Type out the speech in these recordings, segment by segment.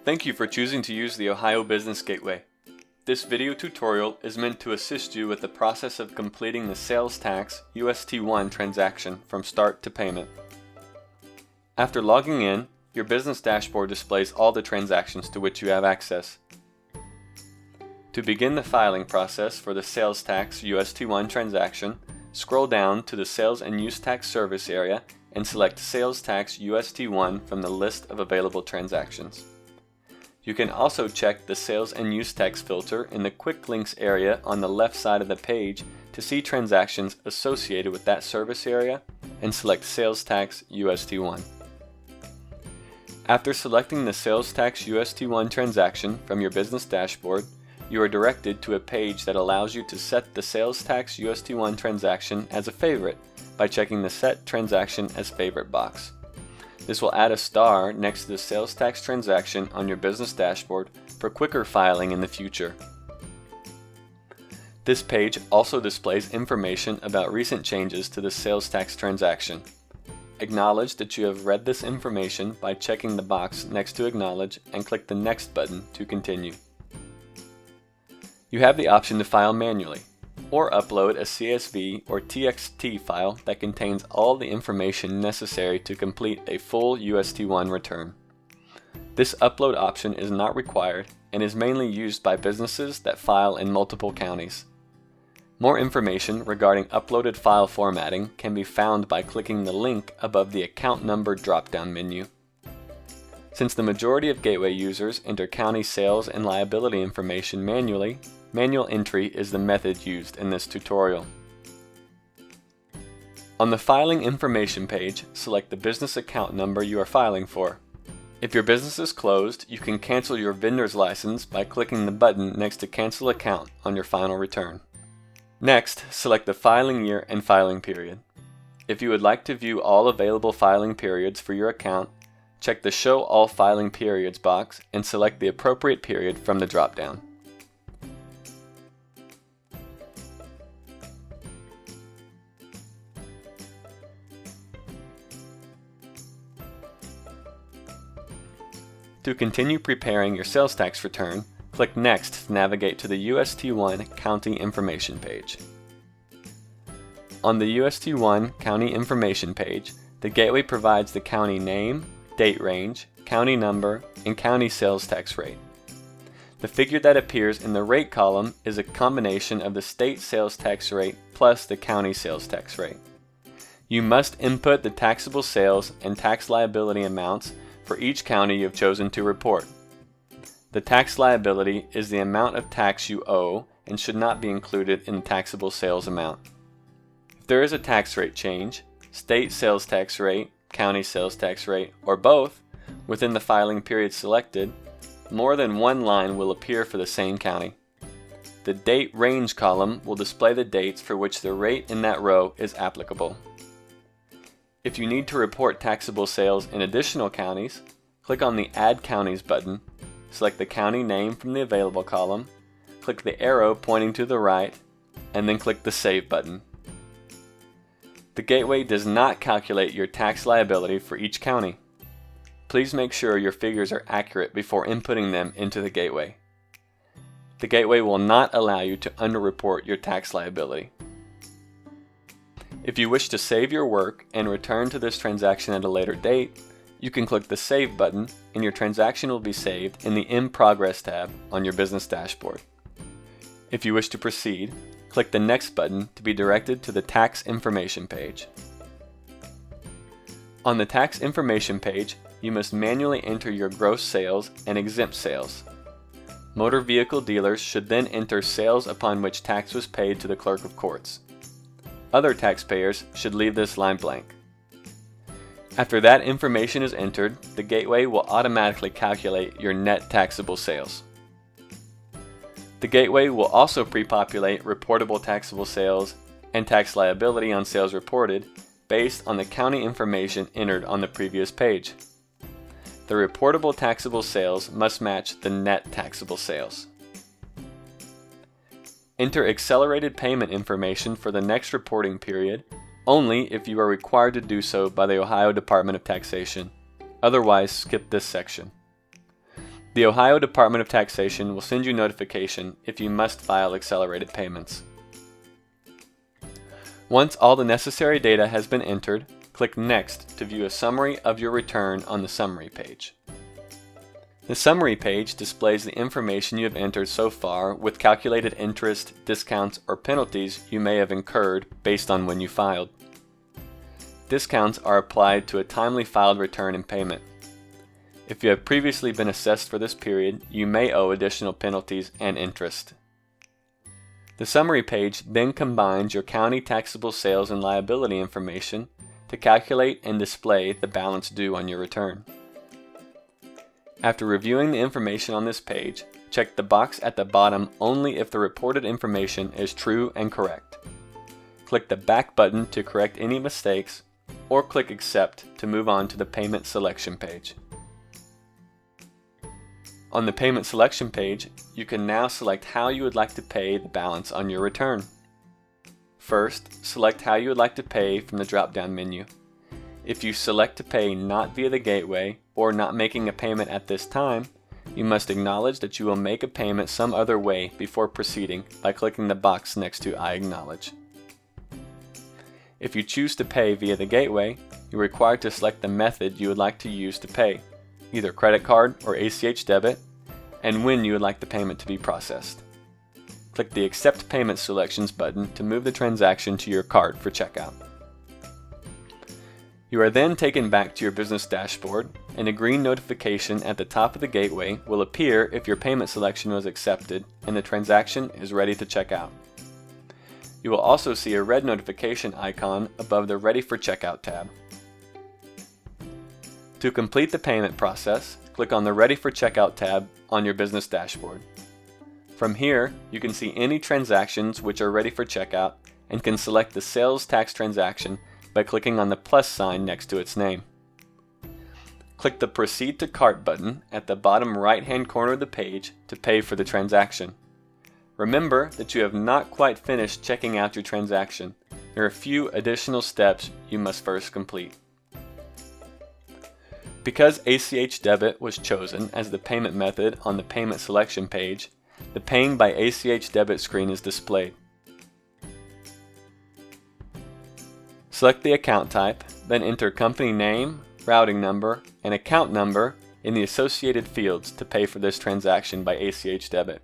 Thank you for choosing to use the Ohio Business Gateway. This video tutorial is meant to assist you with the process of completing the sales tax UST-1 transaction from start to payment. After logging in, your business dashboard displays all the transactions to which you have access. To begin the filing process for the sales tax UST-1 transaction, scroll down to the Sales and Use Tax Service area and select Sales Tax UST-1 from the list of available transactions. You can also check the Sales and Use Tax filter in the Quick Links area on the left side of the page to see transactions associated with that service area and select Sales Tax UST-1. After selecting the Sales Tax UST-1 transaction from your business dashboard, you are directed to a page that allows you to set the Sales Tax UST-1 transaction as a favorite by checking the Set Transaction as Favorite box. This will add a star next to the sales tax transaction on your business dashboard for quicker filing in the future. This page also displays information about recent changes to the sales tax transaction. Acknowledge that you have read this information by checking the box next to Acknowledge and click the Next button to continue. You have the option to file manually, or upload a CSV or TXT file that contains all the information necessary to complete a full UST-1 return. This upload option is not required and is mainly used by businesses that file in multiple counties. More information regarding uploaded file formatting can be found by clicking the link above the Account Number drop-down menu. Since the majority of Gateway users enter county sales and liability information manually, manual entry is the method used in this tutorial. On the Filing Information page, select the business account number you are filing for. If your business is closed, you can cancel your vendor's license by clicking the button next to Cancel Account on your final return. Next, select the filing year and filing period. If you would like to view all available filing periods for your account, check the Show All Filing Periods box and select the appropriate period from the drop-down. To continue preparing your sales tax return, click Next to navigate to the UST-1 County Information page. On the UST-1 County Information page, the Gateway provides the county name, date range, county number, and county sales tax rate. The figure that appears in the rate column is a combination of the state sales tax rate plus the county sales tax rate. You must input the taxable sales and tax liability amounts for each county you have chosen to report. The tax liability is the amount of tax you owe and should not be included in the taxable sales amount. If there is a tax rate change, state sales tax rate, county sales tax rate, or both, within the filing period selected, more than one line will appear for the same county. The date range column will display the dates for which the rate in that row is applicable. If you need to report taxable sales in additional counties, click on the Add Counties button, select the county name from the Available column, click the arrow pointing to the right, and then click the Save button. The Gateway does not calculate your tax liability for each county. Please make sure your figures are accurate before inputting them into the Gateway. The Gateway will not allow you to underreport your tax liability. If you wish to save your work and return to this transaction at a later date, you can click the Save button and your transaction will be saved in the In Progress tab on your business dashboard. If you wish to proceed, click the Next button to be directed to the Tax Information page. On the Tax Information page, you must manually enter your gross sales and exempt sales. Motor vehicle dealers should then enter sales upon which tax was paid to the Clerk of Courts. Other taxpayers should leave this line blank. After that information is entered, the Gateway will automatically calculate your net taxable sales. The Gateway will also pre-populate reportable taxable sales and tax liability on sales reported based on the county information entered on the previous page. The reportable taxable sales must match the net taxable sales. Enter accelerated payment information for the next reporting period only if you are required to do so by the Ohio Department of Taxation. Otherwise, skip this section. The Ohio Department of Taxation will send you notification if you must file accelerated payments. Once all the necessary data has been entered, click Next to view a summary of your return on the Summary page. The Summary page displays the information you have entered so far with calculated interest, discounts, or penalties you may have incurred based on when you filed. Discounts are applied to a timely filed return and payment. If you have previously been assessed for this period, you may owe additional penalties and interest. The Summary page then combines your county taxable sales and liability information to calculate and display the balance due on your return. After reviewing the information on this page, check the box at the bottom only if the reported information is true and correct. Click the Back button to correct any mistakes, or click Accept to move on to the Payment Selection page. On the Payment Selection page, you can now select how you would like to pay the balance on your return. First, select how you would like to pay from the drop-down menu. If you select to pay not via the gateway or not making a payment at this time, you must acknowledge that you will make a payment some other way before proceeding by clicking the box next to I acknowledge. If you choose to pay via the gateway, you're required to select the method you would like to use to pay, either credit card or ACH debit, and when you would like the payment to be processed. Click the Accept Payment Selections button to move the transaction to your card for checkout. You are then taken back to your business dashboard, and a green notification at the top of the gateway will appear if your payment selection was accepted and the transaction is ready to check out. You will also see a red notification icon above the Ready for Checkout tab. To complete the payment process, click on the Ready for Checkout tab on your business dashboard. From here, you can see any transactions which are ready for checkout and can select the sales tax transaction by clicking on the plus sign next to its name. Click the Proceed to Cart button at the bottom right-hand corner of the page to pay for the transaction. Remember that you have not quite finished checking out your transaction. There are a few additional steps you must first complete. Because ACH debit was chosen as the payment method on the payment selection page, the Paying by ACH debit screen is displayed. Select the account type, then enter company name, routing number, and account number in the associated fields to pay for this transaction by ACH debit.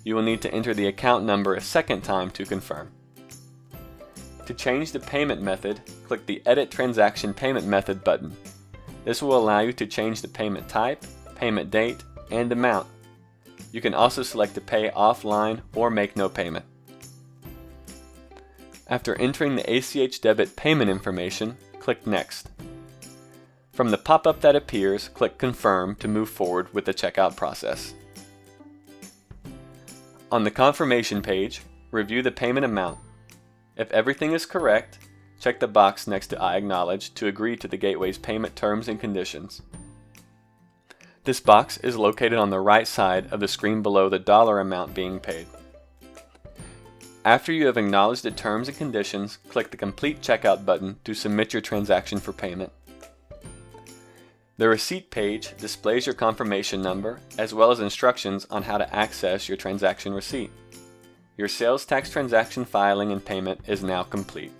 You will need to enter the account number a second time to confirm. To change the payment method, click the Edit Transaction Payment Method button. This will allow you to change the payment type, payment date, and amount. You can also select to pay offline or make no payment. After entering the ACH debit payment information, click Next. From the pop-up that appears, click Confirm to move forward with the checkout process. On the confirmation page, review the payment amount. If everything is correct, check the box next to I acknowledge to agree to the gateway's payment terms and conditions. This box is located on the right side of the screen below the dollar amount being paid. After you have acknowledged the terms and conditions, click the Complete Checkout button to submit your transaction for payment. The receipt page displays your confirmation number as well as instructions on how to access your transaction receipt. Your sales tax transaction filing and payment is now complete.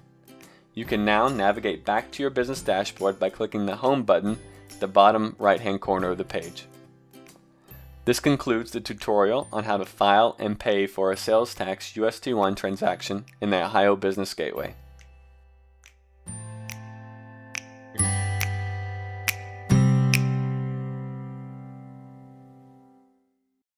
You can now navigate back to your business dashboard by clicking the Home button at the bottom right-hand corner of the page. This concludes the tutorial on how to file and pay for a sales tax UST-1 transaction in the Ohio Business Gateway.